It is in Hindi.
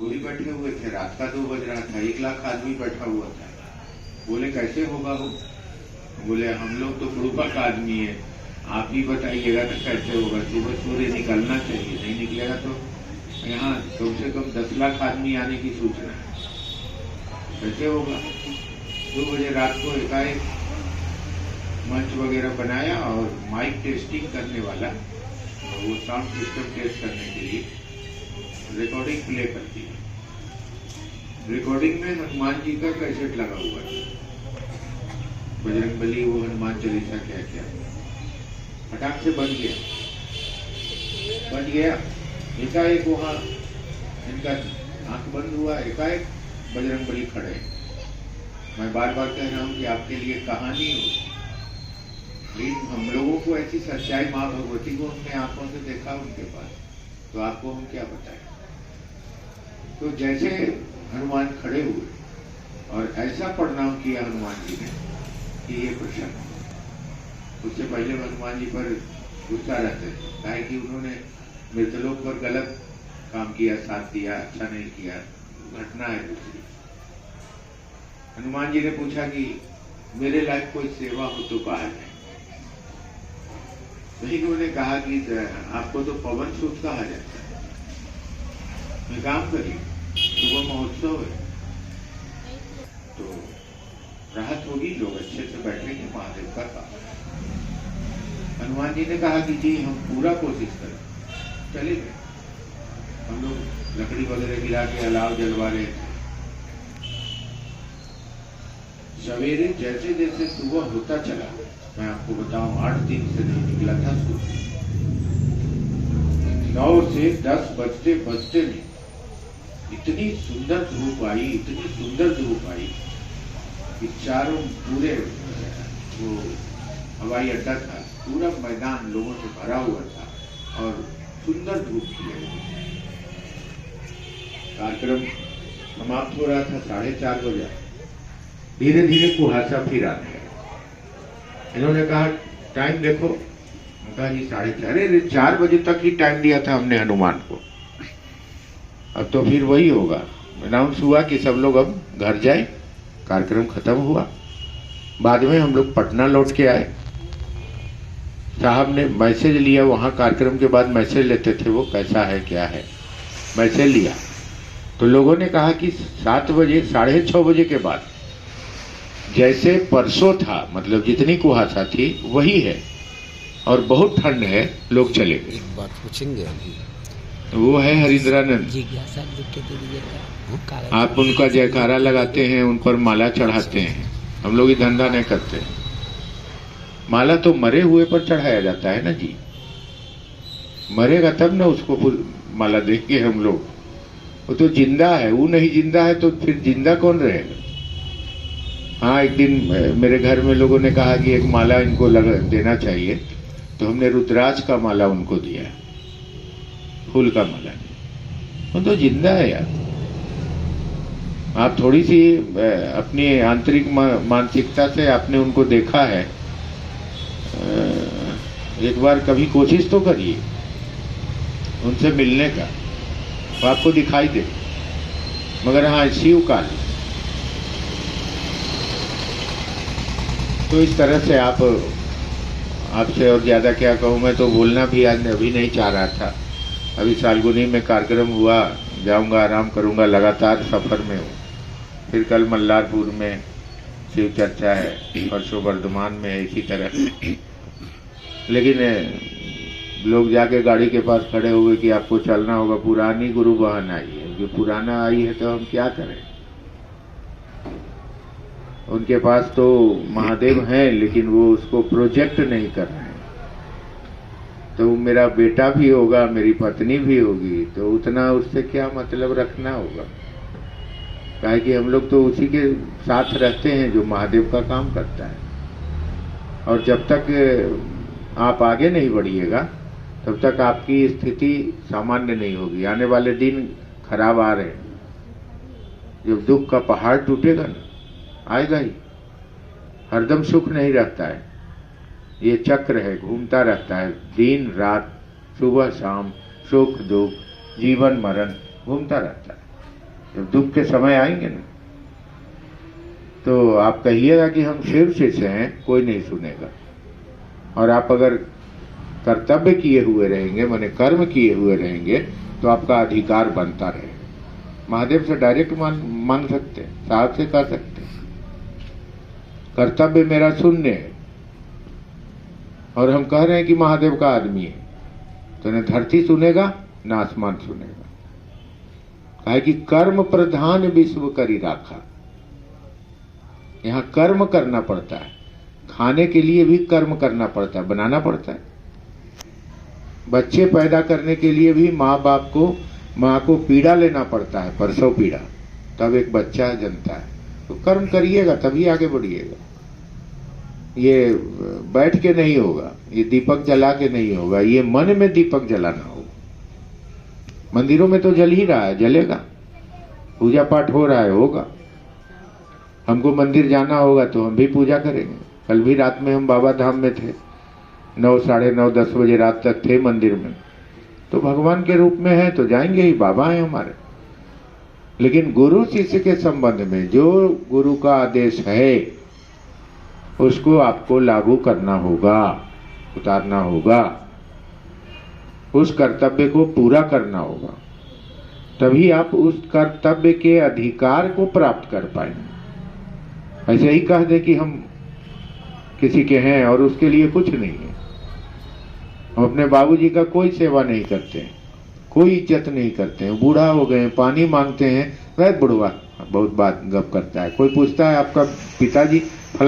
वो ही बैठे हुए थे, रात का 2 बज रहा था, 1 लाख आदमी बैठा हुआ था। बोले कैसे होगा वो? बोले हम लोग तो गुरुपा का आदमी है, आप ही बताइएगा तो कैसे होगा। सुबह सूर्य निकलना चाहिए, नहीं निकलेगा तो यहाँ कम से कम 10 लाख आदमी आने की सूचना है, कैसे होगा। 2 बजे रात को एकाएक मंच वगैरह बनाया और माइक टेस्टिंग करने वाला, वो साउंड सिस्टम टेस्ट करने के लिए रिकॉर्डिंग प्ले करती है। रिकॉर्डिंग में हनुमान जी का कैसेट लगा हुआ है, बजरंगबली वो हनुमान चालीसा क्या क्या, फटाक से बन गया। एकाएक वहां इनका आंख बंद हुआ, एकाएक बजरंगबली खड़े। मैं बार बार कह रहा हूं कि आपके लिए कहानी हो, लेकिन हम लोगों को ऐसी सच्चाई माँ भगवती को हमने आंखों से देखा उनके पास, तो आपको हम क्या बताएं। तो जैसे हनुमान खड़े हुए और ऐसा प्रणाम किया हनुमान जी ने कि ये प्रसन्न। उससे पहले हनुमान जी पर गुस्सा रहते थे, कहा कि उन्होंने मृतलोक पर गलत काम किया, साथ दिया, अच्छा नहीं किया, घटना है दूसरी। हनुमान जी ने पूछा कि मेरे लायक कोई सेवा हो तो कहा जाए। वही उन्होंने कहा कि आपको तो पवन सूत कहा जाता है, मैं काम करिए, सुबह महोत्सव है तो राहत होगी, लोग अच्छे से बैठेंगे, महादेव का काम। हनुमान जी ने कहा कि जी हम पूरा कोशिश करें। चले गए, हम लोग लकड़ी वगैरह गिरा के अलाव जलवा रहे थे। सवेरे जैसे जैसे सुबह होता चला, मैं आपको बताऊं 8 दिन से नहीं निकला था सूरज। 9 से 10 बजते बजते में इतनी सुंदर धूप आई, इतनी सुंदर धूप आई कि चारों पूरे वो हवाई अड्डा था, पूरा मैदान लोगों से भरा हुआ था और सुंदर धूप थी। कार्यक्रम समाप्त हो रहा था, 4:30 बजे। धीरे धीरे कुहासा फिर आ गया। इन्होंने कहा टाइम देखो, कहा जी 4:30। 4 बजे तक ही टाइम दिया था हमने हनुमान को, अब तो फिर वही होगा। अनाउंस हुआ कि सब लोग अब घर जाए, कार्यक्रम खत्म हुआ। बाद में हम लोग पटना लौट के आए, साहब ने मैसेज लिया, वहाँ कार्यक्रम के बाद मैसेज लेते थे वो, कैसा है क्या है, मैसेज लिया तो लोगों ने कहा कि 7 बजे 6:30 बजे के बाद जैसे परसों था, मतलब जितनी कुहासा थी वही है और बहुत ठंड है, लोग चले गए। बात पूछेंगे अभी, वो है हरिंद्रानंद, आप उनका जयकारा लगाते हैं, उन पर माला चढ़ाते हैं। हम लोग ये धंधा नहीं करते। माला तो मरे हुए पर चढ़ाया जाता है ना जी, मरेगा तब ना उसको माला देंगे हम लोग। वो तो जिंदा है, वो नहीं जिंदा है तो फिर जिंदा कौन रहेगा। हाँ, एक दिन मेरे घर में लोगों ने कहा कि एक माला इनको देना चाहिए, तो हमने रुद्राक्ष का माला उनको दिया, फूल का माला। वो तो जिंदा है यार। आप थोड़ी सी अपनी आंतरिक मानसिकता से आपने उनको देखा है, एक बार कभी कोशिश तो करिए उनसे मिलने का, तो आपको दिखाई दे। मगर हाँ, शिव काल तो इस तरह से आपसे और ज्यादा क्या कहूँ, मैं तो बोलना भी आज अभी नहीं चाह रहा था। अभी सालगुनी में कार्यक्रम हुआ, जाऊंगा, आराम करूंगा, लगातार सफर में हूँ। फिर कल मल्लारपुर में शिव चर्चा है, परसों वर्धमान में है, इसी तरह। लेकिन लोग जाके गाड़ी के पास खड़े हुए कि आपको चलना होगा, पुरानी गुरु बहन आई है। जो पुराना आई है तो हम क्या करें, उनके पास तो महादेव हैं लेकिन वो उसको प्रोजेक्ट नहीं कर रहे हैं। तो मेरा बेटा भी होगा, मेरी पत्नी भी होगी, तो उतना उससे क्या मतलब रखना होगा। काहे कि हम लोग तो उसी के साथ रहते हैं जो महादेव का काम करता है। और जब तक आप आगे नहीं बढ़िएगा तब तक आपकी स्थिति सामान्य नहीं होगी। आने वाले दिन खराब आ रहे हैं, जब दुख का पहाड़ टूटेगा ना, आएगा ही। हरदम सुख नहीं रहता है, ये चक्र है, घूमता रहता है, दिन रात, सुबह शाम, सुख दुख, जीवन मरण घूमता रहता है। जब दुख के समय आएंगे ना, तो आप कहिएगा कि हम शिव शिष्य हैं, कोई नहीं सुनेगा। और आप अगर कर्तव्य किए हुए रहेंगे, माने कर्म किए हुए रहेंगे, तो आपका अधिकार बनता रहेगा। महादेव से डायरेक्ट मांग सकते हैं, साहब से कह सकते हैं, कर्तव्य मेरा शून्य है। और हम कह रहे हैं कि महादेव का आदमी है, तो न धरती सुनेगा न आसमान सुनेगा। कहा कि कर्म प्रधान विश्व करी राखा। यहां कर्म करना पड़ता है, खाने के लिए भी कर्म करना पड़ता है, बनाना पड़ता है। बच्चे पैदा करने के लिए भी माँ को पीड़ा लेना पड़ता है, परसों पीड़ा, तब एक बच्चा जन्मता है। तो कर्म करिएगा तभी आगे बढ़िएगा। ये बैठ के नहीं होगा, ये दीपक जला के नहीं होगा, ये मन में दीपक जलाना होगा। मंदिरों में तो जल ही रहा है, जलेगा। पूजा पाठ हो रहा है, होगा। हमको मंदिर जाना होगा तो हम भी पूजा करेंगे। कल भी रात में हम बाबा धाम में थे, 9, साढ़े 9, 10 बजे रात तक थे मंदिर में। तो भगवान के रूप में है तो जाएंगे ही, बाबा हैं हमारे। लेकिन गुरु शिष्य के संबंध में जो गुरु का आदेश है उसको आपको लागू करना होगा, उतारना होगा, उस कर्तव्य को पूरा करना होगा, तभी आप उस कर्तव्य के अधिकार को प्राप्त कर पाएंगे। ऐसे ही कह दे कि हम किसी के हैं और उसके लिए कुछ नहीं है। हम अपने बाबूजी का कोई सेवा नहीं करते हैं, कोई इज्जत नहीं करते हैं। बूढ़ा हो गए, पानी मांगते हैं, वह बुढ़वा बहुत बात गप करता है। कोई पूछता है आपका पिताजी फला